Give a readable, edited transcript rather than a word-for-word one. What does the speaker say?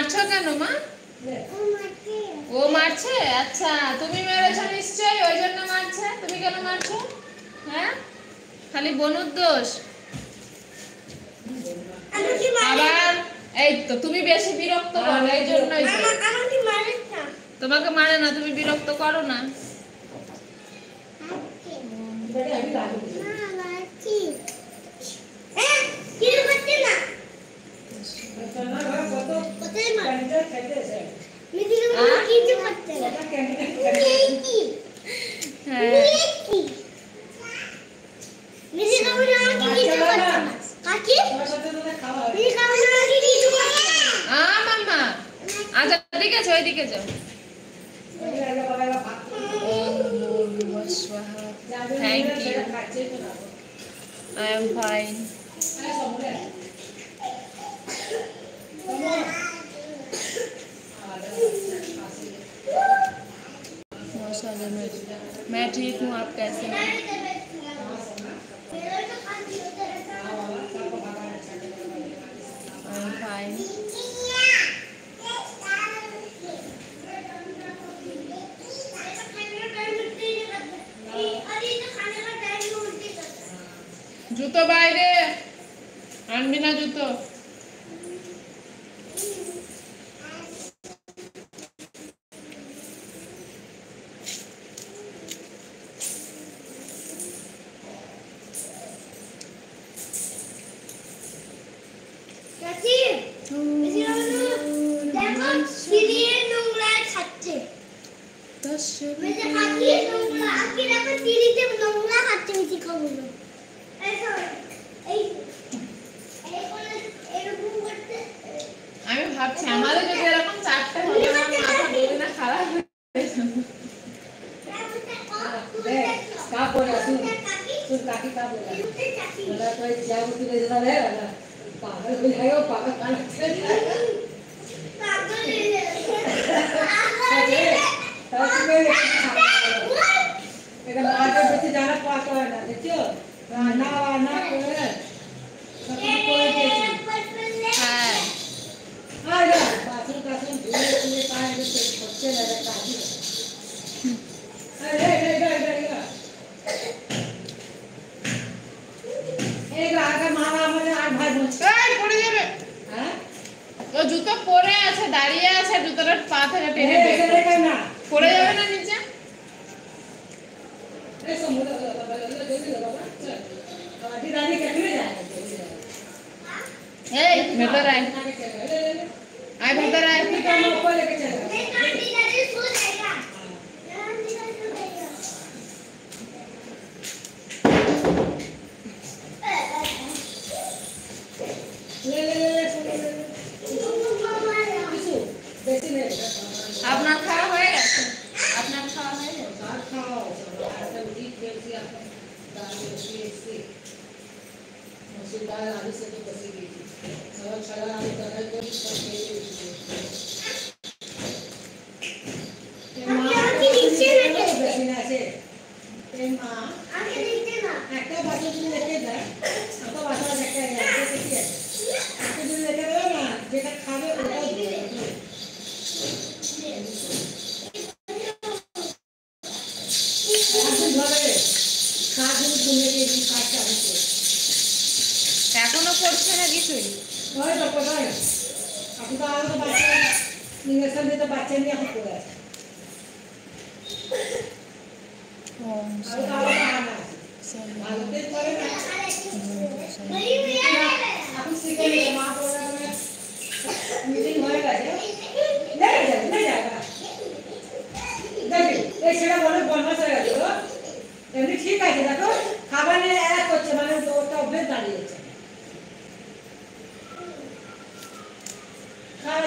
মারছো কেন মা? ও মারছে? আচ্ছা, তুমি মেরেছো নিশ্চয়ই, ওই জন্য মারছে। তুমি কেন মারছো? হ্যাঁ, খালি বনুর দোষ। আবার এই তো তুমি বেশি বিরক্ত করো, এই জন্যই তোমাকে মানে না, তুমি বিরক্ত করো না। আচ্ছা ঠিক আছে, ওইদিকে যাও। Thank you. I am fine. मैं ठीक हूँ, आप कैसे हैं? I am fine. জুতো বাইরে আনবি না জুতো। আমি ভাবছি আমাদের যদি এরকম চারটে হতো আমার মাথা বেড়ে না খারাপ হয়ে जाना पास देखियो ना ना জুতো পরে আছে, দাঁড়িয়ে আছে, জুতোটা পা থেকে টেনে পড়ে যাবে না নিচে। এই ভেতর আয়, আয় ভেতর আয়। আপনার খাওয়া হয়ে গেছে? আপনার খাওয়া হয়ে গেছে? এখনো পড়ছে না কিছুই? বাচ্চা নিয়ে এখন পড়ে আছে। সেটা বলে বনবাস হয়ে গেছে। এমনি ঠিক আছে, দেখো খাবার নিয়ে এক করছে, মানে ওটা অভ্যেস দাঁড়িয়েছে। খাওয়া